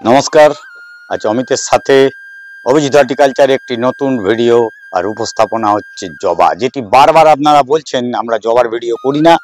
নমস্কার। আজ অমিতের সাথে অভিজিৎ হর্টিকালচার একটি নতুন ভিডিও আর উপস্থাপনা হচ্ছে জবা, যেটি বারবার আপনারা বলছেন আমরা জবার ভিডিও করি না,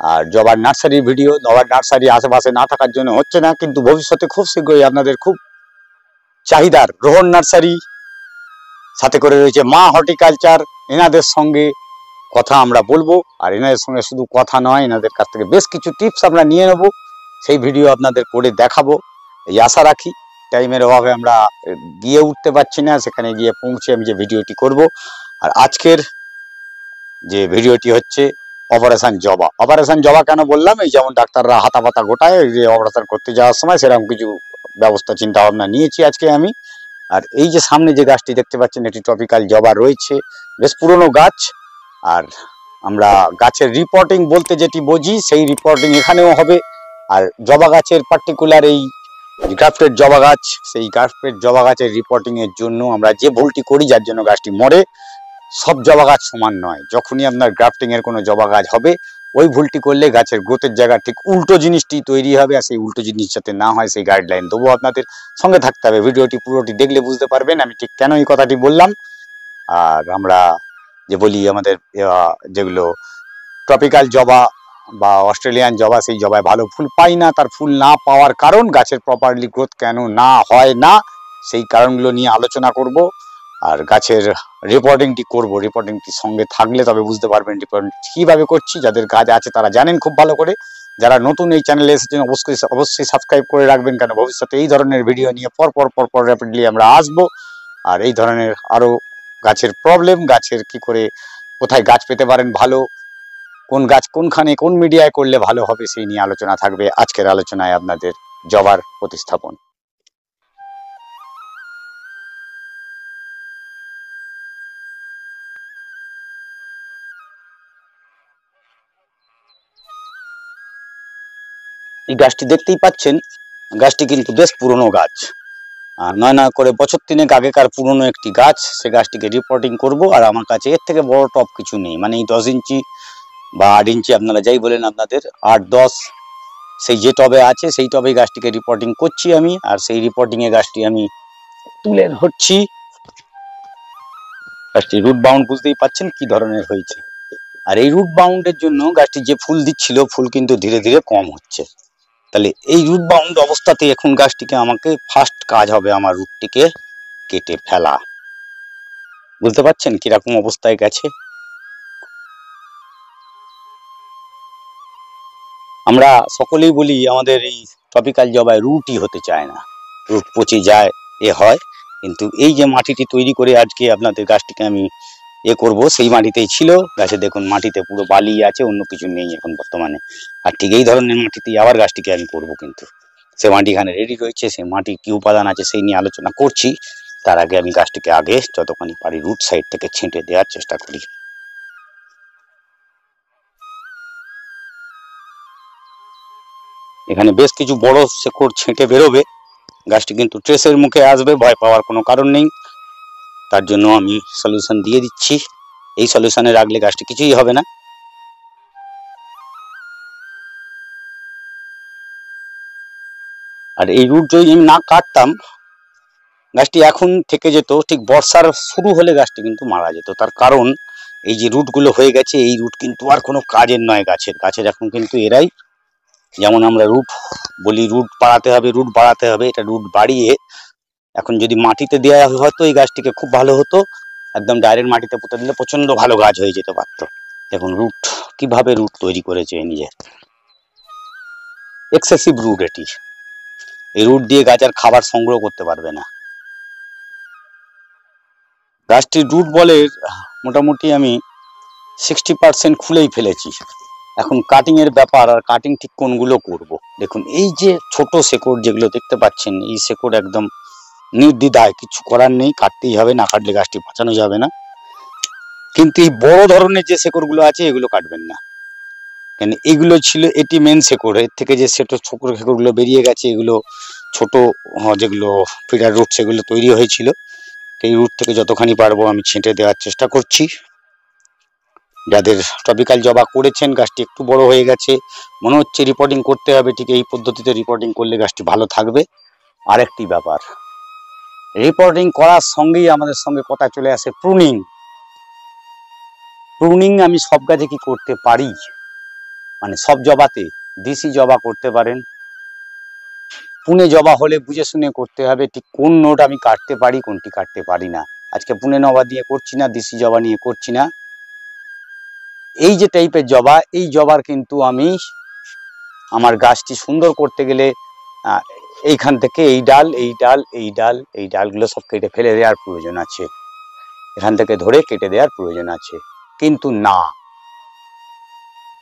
আর জবার নার্সারির ভিডিও জবার নার্সারি আশেপাশে না থাকার জন্য হচ্ছে না, কিন্তু ভবিষ্যতে খুব শীঘ্রই আপনাদের খুব চাহিদার রোহন নার্সারি সাথে করে রয়েছে মা হর্টিকালচার, এনাদের সঙ্গে কথা আমরা বলবো। আর এনাদের সঙ্গে শুধু কথা নয়, এনাদের কাছ থেকে বেশ কিছু টিপস আমরা নিয়ে নেব, সেই ভিডিও আপনাদের করে দেখাবো এই আশা রাখি। টাইমের অভাবে আমরা গিয়ে উঠতে পারছি না, সেখানে গিয়ে পৌঁছে আমি যে ভিডিওটি করব। আর আজকের যে ভিডিওটি হচ্ছে অপারেশন জবা। অপারেশন জবা কেন বললাম, এই যেমন ডাক্তাররা হাতা পাতা গোটায় যে অপারেশন করতে যাওয়ার সময়, সেরকম কিছু ব্যবস্থা চিন্তা ভাবনা নিয়েছি আজকে আমি। আর এই যে সামনে যে গাছটি দেখতে পাচ্ছেন, এটি ট্রপিক্যাল জবা রয়েছে, বেশ পুরনো গাছ। আর আমরা গাছের রিপোর্টিং বলতে যেটি বুঝি, সেই রিপোর্টিং এখানেও হবে। আর জবা গাছের পার্টিকুলার এই গ্রাফটেড জবা গাছ, সেই গ্রাফটেড জবা গাছের রিপোর্টিং এর জন্য আমরা যে ভুলটি করি, যার জন্য গাছটি মরে, সব জবা গাছ সমান নয়। যখনই আপনার গ্রাফটিং এর কোনো জবা গাছ হবে, ওই ভুলটি করলে গাছের গ্রোথের জায়গা ঠিক উল্টো জিনিসটি তৈরি হবে। আর সেই উল্টো জিনিস যাতে না হয়, সেই গাইডলাইন দেবো, আপনাদের সঙ্গে থাকতে হবে। ভিডিওটি পুরোটি দেখলে বুঝতে পারবেন আমি ঠিক কেন এই কথাটি বললাম। আর আমরা যে বলি আমাদের যেগুলো ট্রপিক্যাল জবা বা অস্ট্রেলিয়ান জবা, সেই জবায় ভালো ফুল পাই না। তার ফুল না পাওয়ার কারণ, গাছের প্রপারলি গ্রোথ কেন না হয় না, সেই কারণগুলো নিয়ে আলোচনা করব। আর গাছের রিপোর্টিংটি করব, রিপোর্টিংটি সঙ্গে থাকলে তবে বুঝতে পারবেন রিপোর্টিং কীভাবে করছি। যাদের গাছ আছে তারা জানেন খুব ভালো করে, যারা নতুন এই চ্যানেলে এসেছেন অবশ্যই সাবস্ক্রাইব করে রাখবেন, কেন ভবিষ্যতে এই ধরনের ভিডিও নিয়ে পরপর র্যাপিডলি আমরা আসবো। আর এই ধরনের আরও গাছের প্রবলেম, গাছের কি করে কোথায় গাছ পেতে পারেন ভালো, কোন গাছ কোনখানে কোন মিডিয়ায় করলে ভালো হবে, সেই নিয়ে আলোচনা থাকবে আজকের আলোচনায়। আপনাদের জবার প্রতিস্থাপন। এই গাছটি দেখতেই পাচ্ছেন, গাছটি কিন্তু বেশ পুরনো গাছ, আর নয় করে বছর 3 আগেকার পুরনো একটি গাছ। সে গাছটিকে রিপোর্টিং করব। আর আমার কাছে এর থেকে বড় টপ কিছু নেই, মানে এই 10 ইঞ্চি বা 8 ইঞ্চি আপনারা যাই বলেন, আপনাদের 8-10 সেই যে টবে আছে, সেই টবে গাছটিকে রিপোর্টিং করছি আমি। আর সেই রিপোর্টিং এ গাছটি আমি তুলে ধরছি। গাছটি রুট বাউন্ড বুঝতেই পাচ্ছেন কি ধরনের হয়েছে। আর এই রুট বাউন্ডের জন্য গাছটি যে ফুল দিচ্ছিল, ফুল কিন্তু ধীরে ধীরে কম হচ্ছে। তাহলে এই রুট বাউন্ড অবস্থাতে এখন গাছটিকে আমাকে ফার্স্ট কাজ হবে আমার রুটটিকে কেটে ফেলা। বুঝতে পারছেন কিরকম অবস্থায় গেছে। আমরা সকলেই বলি আমাদের এই ট্রপিক্যাল জবায় রুটই হতে চায় না, রুট পচে যায়, এ হয়। কিন্তু এই যে মাটিটি তৈরি করে আজকে আপনাদের গাছটিকে আমি করব, সেই মাটিতেই ছিল। গাছে দেখুন মাটিতে পুরো বালি আছে, অন্য কিছু নেই এখন বর্তমানে। আর ঠিক এই ধরনের মাটিতেই আবার গাছটিকে আমি করব, কিন্তু সে মাটি এখানে রেডি রয়েছে। সে মাটি কি উপাদান আছে সেই নিয়ে আলোচনা করছি। তার আগে আমি গাছটিকে আগে যতখানি পারি রুট সাইড থেকে ছেঁটে দেওয়ার চেষ্টা করি। এখানে বেশ কিছু বড় শেকড় ছেঁটে বেরোবে, গাছটি কিন্তু ট্রেসের মুখে আসবে, ভয় পাওয়ার কোনো কারণ নেই। তার জন্য আমি সলিউশন দিয়ে দিচ্ছি। এই সলিউশনে রাখলে গাছটি কিছুই হবে না। আর এই রুট যদি আমি না কাটতাম, গাছটি এখন থেকে যেত, ঠিক বর্ষার শুরু হলে গাছটি কিন্তু মারা যেত। তার কারণ এই যে রুটগুলো হয়ে গেছে, এই রুট কিন্তু আর কোনো কাজের নয় গাছের এখন কিন্তু এরাই, যেমন আমরা রুট বলি রুট বাড়াতে হবে, রুট বাড়াতে হবে, এটা রুট বাড়িয়ে এখন যদি মাটিতে দেওয়া হতো এই গাছটিকে খুব ভালো হতো। একদম ডাইরেক্ট মাটিতে পুঁতে দিলে প্রচন্ড ভালো গাছ হয়ে যেতে পারতো। দেখুন রুট কিভাবে রুট তৈরি করেছে নিজে, এক্সেসিভ রুট এটি। এই রুট দিয়ে গাছ আর খাবার সংগ্রহ করতে পারবে না। গাছটির রুট বলের মোটামুটি আমি 60% খুলেই ফেলেছি। এখন কাটিং এর ব্যাপার, আর কাটিং ঠিক কোনগুলো করব। দেখুন এই যে ছোট শেকড় যেগুলো দেখতে পাচ্ছেন, এই শেকড় একদম নির্দ্বিধায়, কিছু করার নেই, কাটতেই হবে, না কাটলে গাছটি বাঁচানো যাবে না। কিন্তু এই বড় ধরনের যে শেকড়গুলো আছে এগুলো কাটবেন না, কেন এগুলো ছিল এটি মেন শেকড়। এর থেকে যে ছোট শেকড়গুলো বেরিয়ে গেছে, এগুলো ছোট যেগুলো ফিডার রুট সেগুলো তৈরি হয়েছিল। এই রুট থেকে যতখানি পারবো আমি ছেঁটে দেওয়ার চেষ্টা করছি। যাদের ট্রপিক্যাল জবা করেছেন গাছটি একটু বড় হয়ে গেছে, মনে হচ্ছে রিপোর্টিং করতে হবে, ঠিক এই পদ্ধতিতে রিপোর্টিং করলে গাছটি ভালো থাকবে। আরেকটি ব্যাপার, রিপোর্টিং করার সঙ্গেই আমাদের সঙ্গে কথা চলে আসে প্রুনিং। প্রুনিং আমি সব গাছে কি করতে পারি, মানে সব জবাতে? দেশি জবা করতে পারেন, পুনে জবা হলে বুঝে শুনে করতে হবে ঠিক কোন নোট আমি কাটতে পারি কোনটি কাটতে পারি না। আজকে পুনে জবা নিয়ে করছি না, দেশি জবা নিয়ে করছি না। এই যে টাইপের জবা, এই জবার কিন্তু আমি আমার গাছটি সুন্দর করতে গেলে এইখান থেকে এই ডাল এই ডাল এই ডাল এই ডালগুলো সব কেটে ফেলে দেওয়ার প্রয়োজন আছে, এখান থেকে ধরে কেটে দেওয়ার প্রয়োজন আছে। কিন্তু না,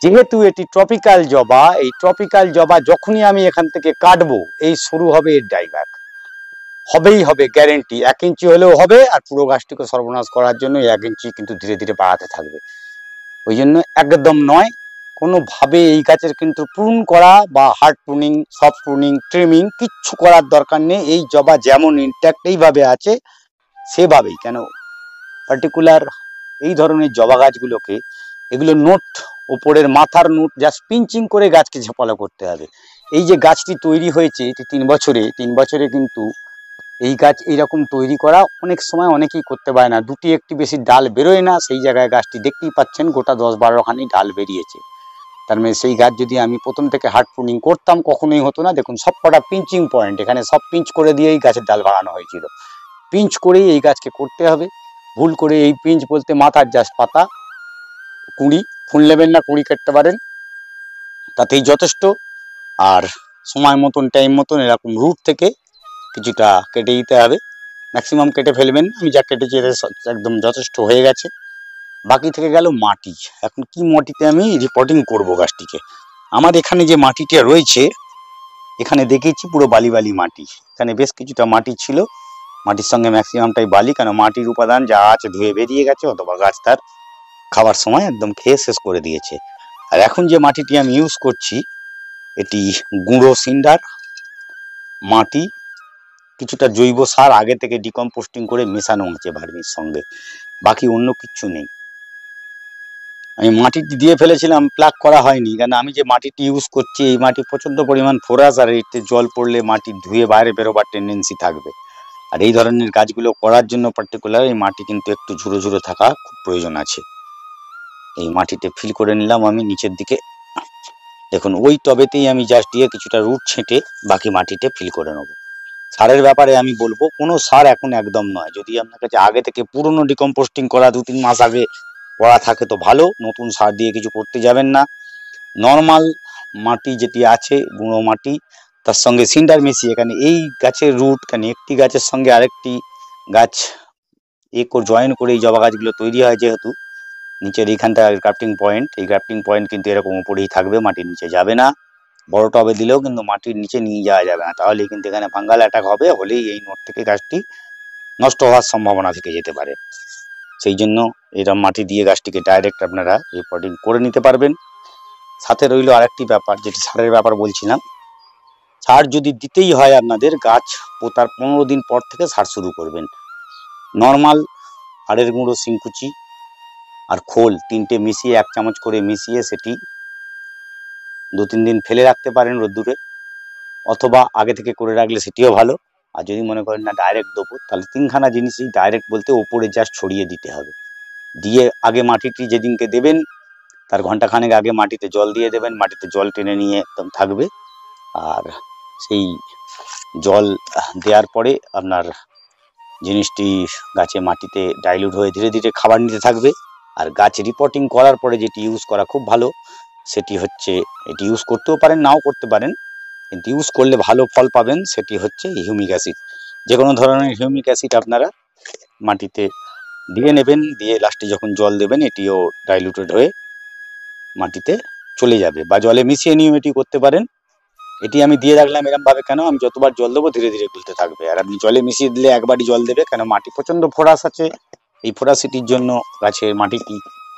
যেহেতু এটি ট্রপিক্যাল জবা, এই ট্রপিক্যাল জবা যখনই আমি এখান থেকে কাটবো এই শুরু হবে এর ডাইব্যাক, হবেই হবে, গ্যারেন্টি। 1 ইঞ্চি হলেও হবে, আর পুরো গাছটিকে সর্বনাশ করার জন্য 1 ইঞ্চি কিন্তু ধীরে ধীরে বাড়াতে থাকবে। ওই জন্য একদম নয়, কোনোভাবে এই গাছের কিন্তু প্রুন করা বা hard pruning, soft pruning, trimming কিচ্ছু করার দরকার নেই। এই জবা যেমন ইনট্যাক্ট এইভাবে আছে সেভাবেই, কেন পার্টিকুলার এই ধরনের জবা গাছগুলোকে, এগুলো নোট ওপরের মাথার নোট জাস্ট পিঞ্চিং করে গাছকে ঝাপালো করতে হবে। এই যে গাছটি তৈরি হয়েছে এটি 3 বছরে কিন্তু এই গাছ এইরকম তৈরি করা অনেক সময় অনেকেই করতে পারে না, দুটি একটি বেশি ডাল বেরোয় না, সেই জায়গায় গাছটি দেখতেই পাচ্ছেন গোটা 10-12 খানি ডাল বেরিয়েছে। তার মানে সেই গাছ যদি আমি প্রথম থেকে হার্ড প্রুনিং করতাম কখনোই হতো না। দেখুন সব কটা পিঞ্চিং পয়েন্ট, এখানে সব পিঞ্চ করে দিয়েই গাছের ডাল বাড়ানো হয়েছিল, পিঞ্চ করেই এই গাছকে করতে হবে। ভুল করে এই পিঞ্চ বলতে মাথার জাস্ট পাতা, কুঁড়ি, ফুল নেবেন না, কুঁড়ি কাটতে পারেন, তাতেই যথেষ্ট। আর সময় মতন টাইম মতন এরকম রুট থেকে কিছুটা কেটে দিতে হবে, ম্যাক্সিমাম কেটে ফেলবেন। আমি যা কেটেছি একদম যথেষ্ট হয়ে গেছে। বাকি থেকে গেল মাটি। এখন কি মাটিতে আমি রিপোর্টিং করব গাছটিকে? আমার এখানে যে মাটিটা রয়েছে, এখানে দেখেছি পুরো বালি বালি মাটি, এখানে বেশ কিছুটা মাটি ছিল, মাটির সঙ্গে ম্যাক্সিমামটাই বালি, কেন মাটির উপাদান যা আছে ধুয়ে বেরিয়ে গেছে, অথবা গাছ তার খাবার সময় একদম খেয়ে শেষ করে দিয়েছে। আর এখন যে মাটিটি আমি ইউজ করছি এটি গুঁড়ো সিন্ডার মাটি, কিছুটা জৈব সার আগে থেকে ডিকম্পোস্টিং করে মেশানো আছে ভার্মির সঙ্গে, বাকি অন্য কিছু নেই। আমি মাটিটি দিয়ে ফেলেছিলাম, প্লাগ করা হয়নি, কেন আমি যে মাটিটি ইউজ করছি এই মাটি প্রচন্ড পরিমাণ ফোরাস, আর এতে জল পড়লে মাটি ধুয়ে বাইরে বেরোবার টেন্ডেন্সি থাকবে। আর এই ধরনের গাছগুলো করার জন্য পার্টিকুলার এই মাটি কিন্তু একটু ঝুরো ঝুরো থাকা খুব প্রয়োজন আছে। এই মাটিতে ফিল করে নিলাম আমি নিচের দিকে, দেখুন ওই টবেতেই আমি জাস্ট দিয়ে কিছুটা রুট ছেঁটে বাকি মাটিতে ফিল করে নেব। সারের ব্যাপারে আমি বলবো, কোনো সার এখন একদম নয়, যদি আপনার কাছে আগে থেকে পুরনো ডিকম্পোস্টিং করা 2-3 মাস আগে পড়া থাকে তো ভালো, নতুন সার দিয়ে কিছু করতে যাবেন না। নর্মাল মাটি যেটি আছে গুঁড়ো মাটি, তার সঙ্গে সিন্ডার মিশিয়ে, এখানে এই গাছের রুট, কেন একটি গাছের সঙ্গে আরেকটি গাছ জয়েন করে এই জবা গাছগুলো তৈরি হয়, যেহেতু নিচের এইখানটা গ্রাফটিং পয়েন্ট, এই গ্রাফটিং পয়েন্ট কিন্তু এরকম উপরেই থাকবে, মাটির নিচে যাবে না। বড় টবে দিলেও কিন্তু মাটির নিচে নিয়ে যাওয়া যাবে না, তাহলে কিন্তু এখানে ফাঙ্গাল অ্যাটাক হবে, হলেই এই নোট থেকে গাছটি নষ্ট হওয়ার সম্ভাবনা থেকে যেতে পারে। সেই জন্য এরকম মাটি দিয়ে গাছটিকে ডাইরেক্ট আপনারা রিপোর্টিং করে নিতে পারবেন। সাথে রইল আরেকটি ব্যাপার, যেটি সারের ব্যাপার বলছিলাম, সার যদি দিতেই হয় আপনাদের গাছ পোতার 15 দিন পর থেকে সার শুরু করবেন। নর্মাল হাড়ের গুঁড়ো, শিংকুচি আর খোল 3টে মিশিয়ে 1 চামচ করে মিশিয়ে সেটি 2-3 দিন ফেলে রাখতে পারেন রোদ্দুরে, অথবা আগে থেকে করে রাখলে সেটিও ভালো। আর যদি মনে করেন না ডাইরেক্ট দেবো, তাহলে 3খানা জিনিসই ডাইরেক্ট বলতে ওপরে জাস্ট ছড়িয়ে দিতে হবে। দিয়ে আগে মাটিটি যেদিনকে দেবেন তার ঘন্টাখানেক আগে মাটিতে জল দিয়ে দেবেন, মাটিতে জল টেনে নিয়ে একদম থাকবে। আর সেই জল দেওয়ার পরে আপনার জিনিসটি গাছে মাটিতে ডাইলিউট হয়ে ধীরে ধীরে খাবার নিতে থাকবে। আর গাছ রিপোর্টিং করার পরে যেটি ইউজ করা খুব ভালো, সেটি হচ্ছে, এটি ইউজ করতেও পারেন নাও করতে পারেন, কিন্তু ইউজ করলে ভালো ফল পাবেন, সেটি হচ্ছে হিউমিক অ্যাসিড। যে কোনো ধরনের হিউমিক অ্যাসিড আপনারা মাটিতে দিয়ে নেবেন, দিয়ে লাস্টে যখন জল দেবেন এটিও ডাইলুটেড হয়ে মাটিতে চলে যাবে, বা জলে মিশিয়ে নিয়েও এটি করতে পারেন। এটি আমি দিয়ে রাখলাম এরকম ভাবে, কেন আমি যতবার জল দেবো ধীরে ধীরে গুলতে থাকবে। আর আপনি জলে মিশিয়ে দিলে একবারই জল দেবে, কেন মাটি প্রচন্ড ফোরাস আছে, এই ফোরাসিটির জন্য গাছের মাটিটি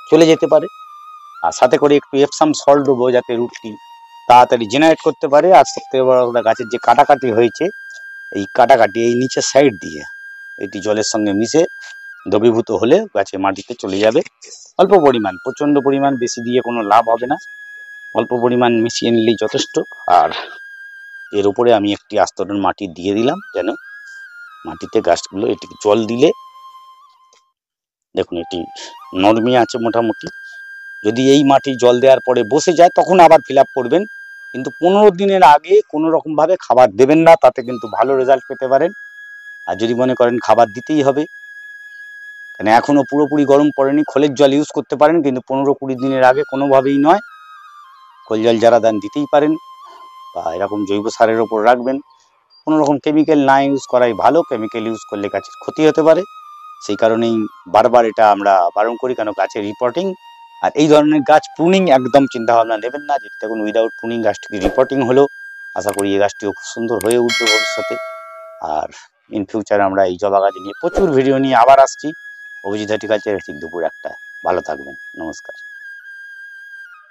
চলে যেতে পারে। আর সাথে করে একটু এপসাম সল্ট দেবো, যাতে রুটটি তাড়াতাড়ি জেনারেট করতে পারে। আর সবথেকে বড় কথা, গাছের যে কাটাকাটি হয়েছে এই কাটাকাটি এই নিচের সাইড দিয়ে এটি জলের সঙ্গে মিশে দ্রবীভূত হলে গাছে মাটিতে চলে যাবে, অল্প পরিমাণ, প্রচন্ড পরিমাণ বেশি দিয়ে কোনো লাভ হবে না, অল্প পরিমাণ মিশিয়ে নিলেই যথেষ্ট। আর এর উপরে আমি একটি আস্তরণ মাটি দিয়ে দিলাম, যেন মাটিতে গাছগুলো এটি জল দিলে, দেখুন এটি নরমই আছে মোটামুটি। যদি এই মাটি জল দেওয়ার পরে বসে যায় তখন আবার ফিল আপ করবেন, কিন্তু 15 দিনের আগে কোনো রকম ভাবে খাবার দেবেন না, তাতে কিন্তু ভালো রেজাল্ট পেতে পারেন। আর যদি মনে করেন খাবার দিতেই হবে, কারণ এখনো পুরোপুরি গরম পড়েনি, খোলের জল ইউজ করতে পারেন, কিন্তু 15-20 দিনের আগে কোনোভাবেই নয়। খোল জল যারা দেন দিতেই পারেন, বা এরকম জৈব সারের ওপর রাখবেন। কোনো রকম কেমিক্যাল না ইউজ করাই ভালো, কেমিক্যাল ইউজ করলে গাছের ক্ষতি হতে পারে। সেই কারণেই বারবার এটা আমরা বারণ করি, কেন গাছের রিপোর্টিং আর এই ধরনের গাছ প্রুনিং একদম চিন্তা ভাবনা নেবেন না। যেটি দেখুন উইদাউট প্রুনিং গাছটিকে রিপোর্টিং হলো, আশা করি এই গাছটিও খুব সুন্দর হয়ে উঠবে ভবিষ্যতে। আর ইন ফিউচার আমরা এই জবা গাছ নিয়ে প্রচুর ভিডিও নিয়ে আবার আসছি। অভিজিৎ হর্টিকালচার ঠিক দুপুর 1টায়। ভালো থাকবেন, নমস্কার।